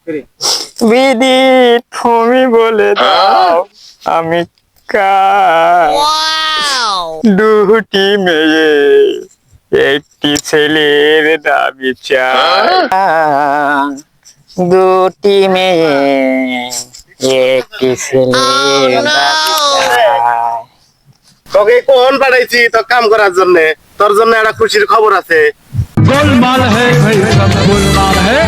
বিধি তুমি বলে দাও আমি কার। দুটি মেয়ে একটি ছেলের দাবি চাই। দুটি মেয়ে একটি ছেলের দাবি চাই। তোকে কোন পাঠাইছি তো কাম করার জন্য, তোর জন্য একটা খুশির খবর আছে। गोलमाल है भाई सब गोलमाल है।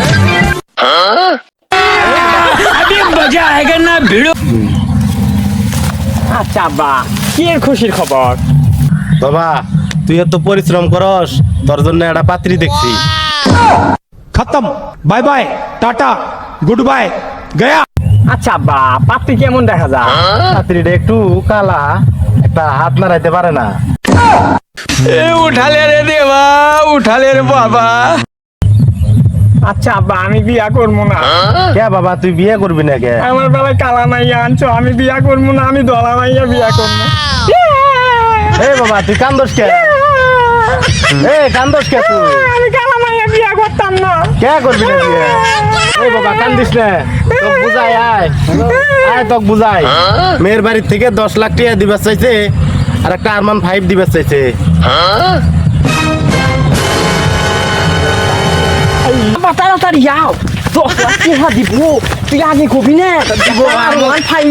अभी मजा आएगा ना भिड़ो। আচ্ছা আব্বা, কি এর খুশির খবর? বাবা তুই এত পরিশ্রম করস, তোর জন্য একটা পাত্রী দেখছি। खत्म, बाय बाय, टाटा, गुड बाय, गया। আচ্ছা আব্বা, পাত্রী কেমন দেখা যায়? পাত্রীটা একটু কালা, একটা হাত নাড়াইতে পারে না। उठा ले रे देवा, उठा ले रे बाबा। আচ্ছা আব্বা, আমি বিয়া করবো না। কে বাবা তুই বিয়ে করবি না কে? আমার বেলায় কালা মাইয়া আনছো, আমি বিয়া করবো না, আমি দলা মাইয়া বিয়া করবো। এই বাবা তুই কান্দোস কে? এই কান্দোস কে তুই? আমি কালা মাইয়া বিয়া করতাম না। কে করবি না বিয়ে? এই বাবা কান্দিস না, তোক বুঝাই আয়। আয় তোক বুঝাই। মেয়ের বাড়ির থেকে 10 লাখ টাকা দিবার চাইছে, আর একটা আরমান 5 দিবার চাইছে। আব্বা তাড়াতাড়ি যাও, 10 লাখ টাকা দিব, তুই আগে কবি না। দিব,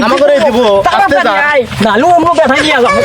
আমাকে দিব, আস্তে তাড়াতাড়ি যা। আয়, নাহলে অন্য ব্যথা নিয়ে যাবো।